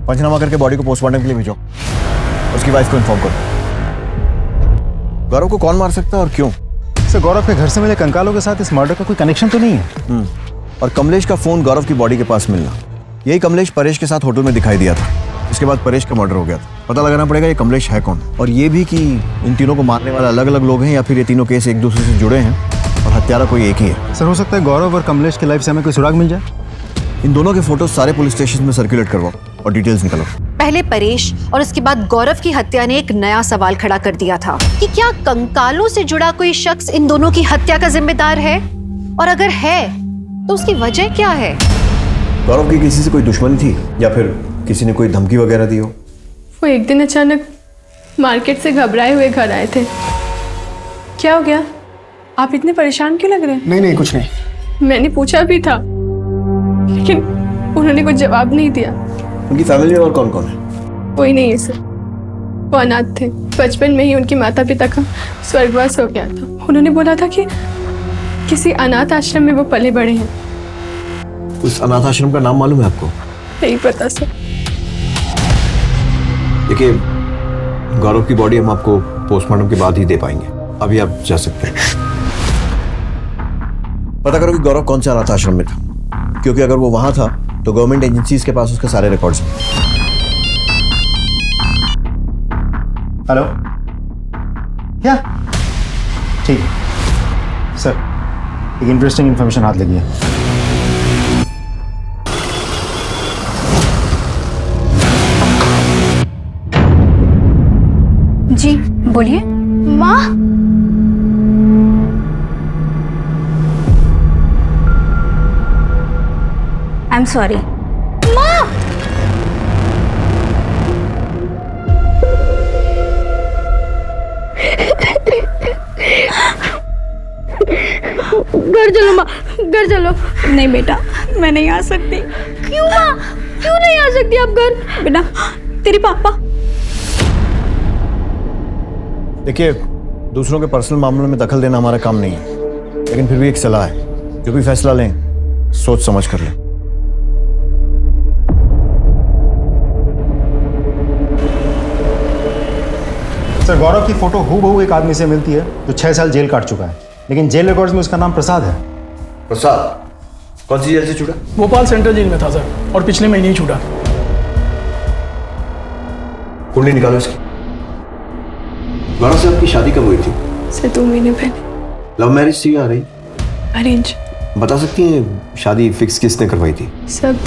पंचनामा करके बॉडी को पोस्टमार्टम के लिए भेजो। उसकी वाइफ को इन्फॉर्म करो। गौरव को कौन मार सकता है और क्यों? सर गौरव के घर से मिले कंकालों के साथ इस मर्डर का कोई कनेक्शन तो नहीं है। और कमलेश का फोन गौरव की बॉडी के पास मिलना, यही कमलेश परेश के साथ होटल में दिखाई दिया था। इसके बाद परेश का मर्डर हो गया था। पता लगाना पड़ेगा ये कमलेश है कौन, और ये भी कि इन तीनों को मारने वाले अलग अलग लोग हैं या फिर ये तीनों केस एक दूसरे से जुड़े हैं और हत्यारा कोई एक ही है। सर हो सकता है गौरव और कमलेश की लाइफ से हमें कोई सुराग मिल जाए। इन दोनों के फोटो सारे पुलिस स्टेशन में सर्कुलेट करवाओ और डिटेल्स निकालो। पहले परेश और उसके बाद गौरव की हत्या ने एक नया सवाल खड़ा कर दिया था कि क्या कंकालों से जुड़ा कोई शख्स इन दोनों की हत्या का जिम्मेदार है, और अगर है तो उसकी वजह क्या है? गौरव की किसी से कोई दुश्मनी थी या फिर किसी ने कोई धमकी वगैरह दी हो? वो एक दिन अचानक मार्केट से घबराए हुए घर आए थे। क्या हो गया, आप इतने परेशान क्यों लग रहे हैं? नहीं कुछ नहीं। मैंने पूछा भी था लेकिन उन्होंने कुछ जवाब नहीं दिया। उनकी फैमिली में और कौन कौन है? कोई नहीं है सर, वो अनाथ थे। बचपन में ही उनके माता पिता का स्वर्गवास हो गया था। उन्होंने बोला था कि किसी अनाथ आश्रम में वो पले बड़े हैं। उस अनाथ आश्रम का नाम मालूम है आपको? नहीं पता सर। देखिए गौरव की बॉडी हम आपको पोस्टमार्टम के बाद ही दे पाएंगे, अभी आप जा सकते हैं। पता करो कि गौरव कौन सा अनाथ आश्रम में था, क्योंकि अगर वो वहां था तो गवर्नमेंट एजेंसीज के पास उसके सारे रिकॉर्ड्स हैं। हेलो क्या? ठीक है सर, एक इंटरेस्टिंग इंफॉर्मेशन हाथ लगी है। जी बोलिए। माँ, आई एम सॉरी। माँ, घर चलो माँ, घर चलो। नहीं बेटा, मैं नहीं आ सकती। क्यों माँ, क्यों नहीं आ सकती आप घर? बेटा तेरे पापा। देखिए दूसरों के पर्सनल मामलों में दखल देना हमारा काम नहीं है, लेकिन फिर भी एक सलाह है, जो भी फैसला लें सोच समझ कर लें। सर गौरव की फोटो हूबहू एक आदमी से मिलती है जो 6 साल जेल काट चुका है, लेकिन जेल रिकॉर्ड्स में उसका नाम प्रसाद है। प्रसाद कौन सी जेल से छूटा? भोपाल सेंट्रल जेल में था सर, और पिछले महीने ही छूटा। कुंडली निकालो इसकी। गौरव से आपकी शादी कब हुई थी? से 2 महीने पहले। लव मैरिज थी या अरेंज? अरेंज। बता सकती हैं शादी फिक्स किसने करवाई थी? सब,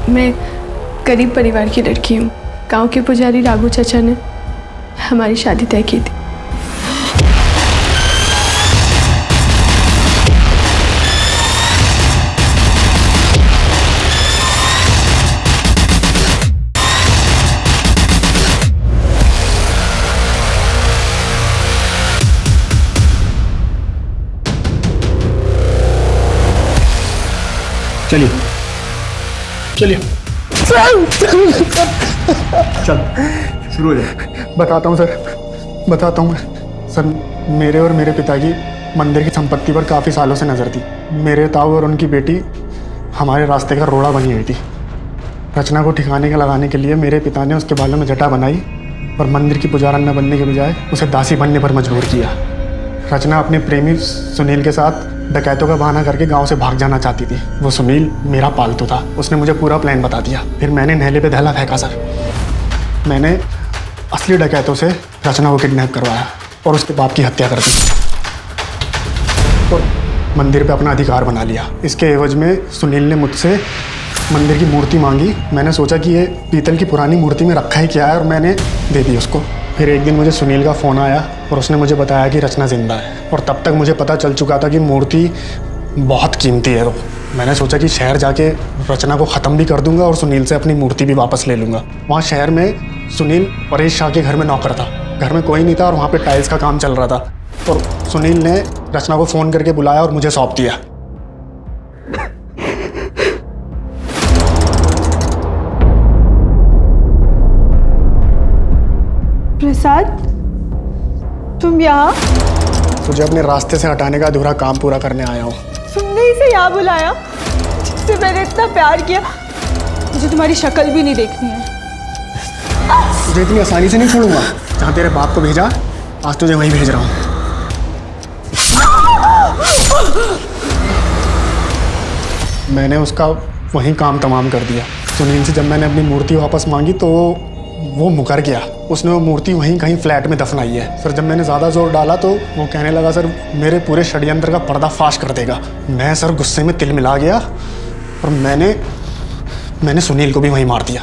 मैं गरीब परिवार की लड़की हूँ। गांव के पुजारी राघु चाचा ने हमारी शादी तय की थी। चलिए चलिए चल शुरू हो जाए। बताता हूँ सर, बताता हूँ सर। मेरे और मेरे पिता की मंदिर की संपत्ति पर काफ़ी सालों से नज़र थी। मेरे ताऊ और उनकी बेटी हमारे रास्ते का रोड़ा बनी हुई थी। रचना को ठिकाने का लगाने के लिए मेरे पिता ने उसके बालों में जटा बनाई और मंदिर की पुजारन न बनने के बजाय उसे दासी बनने पर मजबूर किया। रचना अपने प्रेमी सुनील के साथ डकैतों का बहाना करके गांव से भाग जाना चाहती थी। वो सुनील मेरा पालतू था, उसने मुझे पूरा प्लान बता दिया। फिर मैंने नहले पे धैला फेंका सर। मैंने असली डकैतों से रचना को किडनैप करवाया और उसके बाप की हत्या कर दी और मंदिर पे अपना अधिकार बना लिया। इसके एवज में सुनील ने मुझसे मंदिर की मूर्ति मांगी। मैंने सोचा कि ये पीतल की पुरानी मूर्ति में रखा ही क्या है और मैंने दे दी उसको। फिर एक दिन मुझे सुनील का फ़ोन आया और उसने मुझे बताया कि रचना जिंदा है और तब तक मुझे पता चल चुका था कि मूर्ति बहुत कीमती है। तो मैंने सोचा कि शहर जाके रचना को ख़त्म भी कर दूंगा और सुनील से अपनी मूर्ति भी वापस ले लूँगा। वहाँ शहर में सुनील परेश शाह के घर में नौकर था। घर में कोई नहीं था और वहाँ पे टाइल्स का काम चल रहा था और सुनील ने रचना को फ़ोन करके बुलाया और मुझे सौंप दिया। प्रसाद, तुम यहाँ? तुझे अपने रास्ते से हटाने का अधूरा काम पूरा करने आया हूँ। तुमने इसे यहाँ बुलाया जिससे मैंने इतना प्यार किया? मुझे तुम्हारी शक्ल भी नहीं देखनी है। तुझे इतनी आसानी से नहीं छोड़ूंगा। जहाँ तेरे बाप को भेजा, आज तुझे वहीं भेज रहा हूँ। मैंने उसका वहीं काम तमाम कर दिया। सुनील से जब मैंने अपनी मूर्ति वापस मांगी तो वो मुकर गया। उसने वो मूर्ति वहीं कहीं फ्लैट में दफनाई है। सर जब मैंने ज़्यादा जोर डाला तो वो कहने लगा सर मेरे पूरे षड्यंत्र का पर्दाफाश कर देगा। मैं सर गुस्से में तिल मिला गया और मैंने सुनील को भी वहीं मार दिया।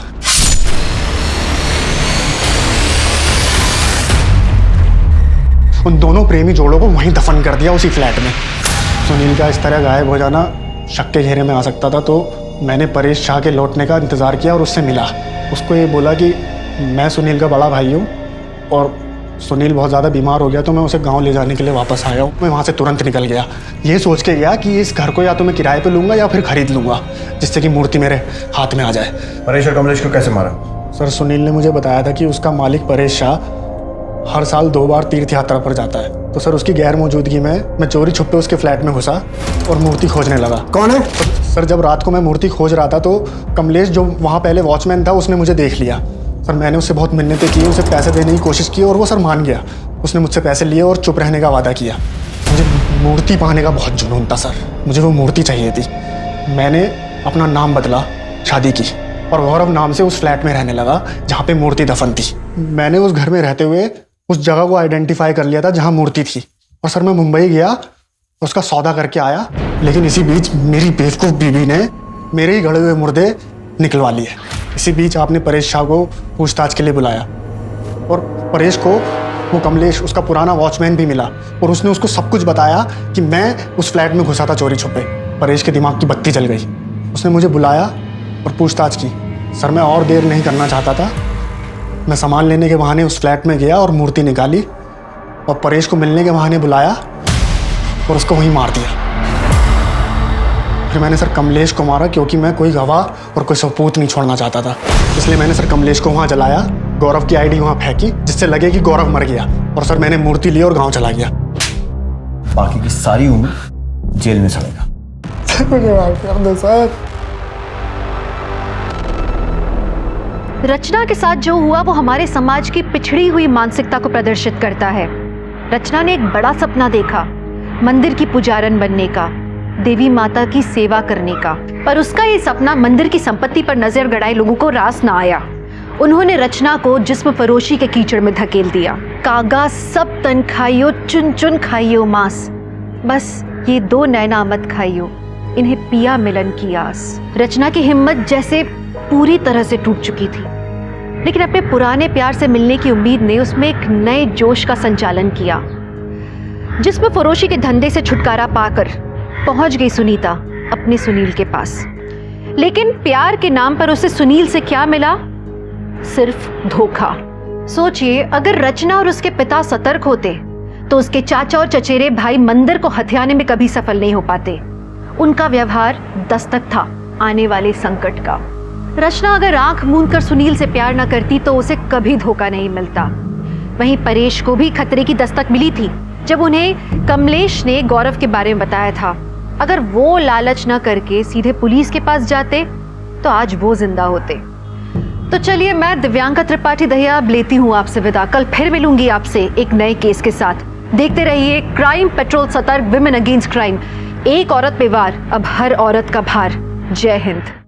उन दोनों प्रेमी जोड़ों को वहीं दफन कर दिया उसी फ्लैट में। सुनील का इस तरह गायब हो जाना शक के घेरे में आ सकता था, तो मैंने परेश शाह के लौटने का इंतज़ार किया और उससे मिला। उसको ये बोला कि मैं सुनील का बड़ा भाई हूँ और सुनील बहुत ज़्यादा बीमार हो गया तो मैं उसे गांव ले जाने के लिए वापस आया हूँ। मैं वहाँ से तुरंत निकल गया, ये सोच के गया कि इस घर को या तो मैं किराए पे लूँगा या फिर खरीद लूँगा जिससे कि मूर्ति मेरे हाथ में आ जाए। परेश और कमलेश को कैसे मारा? सर सुनील ने मुझे बताया था कि उसका मालिक परेश शाह हर साल 2 बार तीर्थ यात्रा पर जाता है। तो सर उसकी गैर मौजूदगी में मैं चोरी छुपे उसके फ्लैट में घुसा और मूर्ति खोजने लगा। कौन है? सर जब रात को मैं मूर्ति खोज रहा था तो कमलेश जो वहाँ पहले वॉचमैन था उसने मुझे देख लिया। सर मैंने उससे बहुत मिन्नतें की, उसे पैसे देने की कोशिश की और वो सर मान गया। उसने मुझसे पैसे लिए और चुप रहने का वादा किया। मुझे मूर्ति पाने का बहुत जुनून था सर, मुझे वो मूर्ति चाहिए थी। मैंने अपना नाम बदला, शादी की और गौरव नाम से उस फ्लैट में रहने लगा जहाँ पे मूर्ति दफन थी। मैंने उस घर में रहते हुए उस जगह को आइडेंटिफाई कर लिया था जहाँ मूर्ति थी और सर मैं मुंबई गया, उसका सौदा करके आया। लेकिन इसी बीच मेरी बेवकूफ़ बीवी ने मेरे ही गड़े हुए मुर्दे निकलवा लिए। इसी बीच आपने परेश शाह को पूछताछ के लिए बुलाया और परेश को वो कमलेश उसका पुराना वॉचमैन भी मिला और उसने उसको सब कुछ बताया कि मैं उस फ्लैट में घुसा था चोरी छुपे। परेश के दिमाग की बत्ती जल गई। उसने मुझे बुलाया और पूछताछ की। सर मैं और देर नहीं करना चाहता था। मैं सामान लेने के बहाने उस फ्लैट में गया और मूर्ति निकाली और परेश को मिलने के बहाने बुलाया और उसको वहीं मार दिया। फिर मैंने सर कमलेश को मारा क्योंकि मैं कोई गवाह और कोई सबूत नहीं छोड़ना चाहता था। इसलिए मैंने सर कमलेश को वहाँ जलाया, गौरव की आईडी वहाँ फेंकी जिससे लगे कि गौरव मर गया और सर मैंने मूर्ति ली और गाँव चला गया। बाकी की सारी उम्र जेल में सड़ेगा। मुझे माफ कर दो सर। रचना के साथ जो हुआ वो हमारे समाज की पिछड़ी हुई मानसिकता को प्रदर्शित करता है। रचना ने एक बड़ा सपना देखा, मंदिर की पुजारन बनने का, देवी माता की सेवा करने का, पर उसका ये सपना मंदिर की संपत्ति पर नजर गड़ाए लोगों को रास ना आया। उन्होंने रचना को जिस्म फरोशी के कीचड़ में धकेल दिया। कागा सब तन खाइयो, चुन चुन खाइयो मांस, बस ये 2 नैना मत खाइयो, इन्हें पिया मिलन की आस। रचना की हिम्मत जैसे पूरी तरह से टूट चुकी थी, लेकिन अपने पुराने प्यार से मिलने की उम्मीद ने उसमें एक नए जोश का संचालन किया। जिसमें फरोशी के धंधे से छुटकारा पाकर पहुंच गई सुनीता अपने सुनील के पास। लेकिन प्यार के नाम पर उसे सुनील से क्या मिला? सिर्फ धोखा। सोचिए, अगर रचना और उसके पिता सतर्क होते तो उसके चाचा और चचेरे भाई मंदिर को हथियाने में कभी सफल नहीं हो पाते। उनका व्यवहार दस्तक था आने वाले संकट का। रचना अगर आंख मूंद कर सुनील से प्यार न करती तो उसे कभी धोखा नहीं मिलता। वहीं परेश को भी खतरे की दस्तक मिली थी जब उन्हें कमलेश ने गौरव के बारे में बताया था। अगर वो लालच न करके सीधे पुलिस के पास जाते तो आज वो जिंदा होते। तो चलिए, मैं दिव्यांका त्रिपाठी दहिया अब लेती हूँ आपसे विदा। कल फिर मिलूंगी आपसे एक नए केस के साथ। देखते रहिए क्राइम पेट्रोल सतर्क, विमेन अगेंस्ट क्राइम। एक औरत पे वार, अब हर औरत का भार। जय हिंद।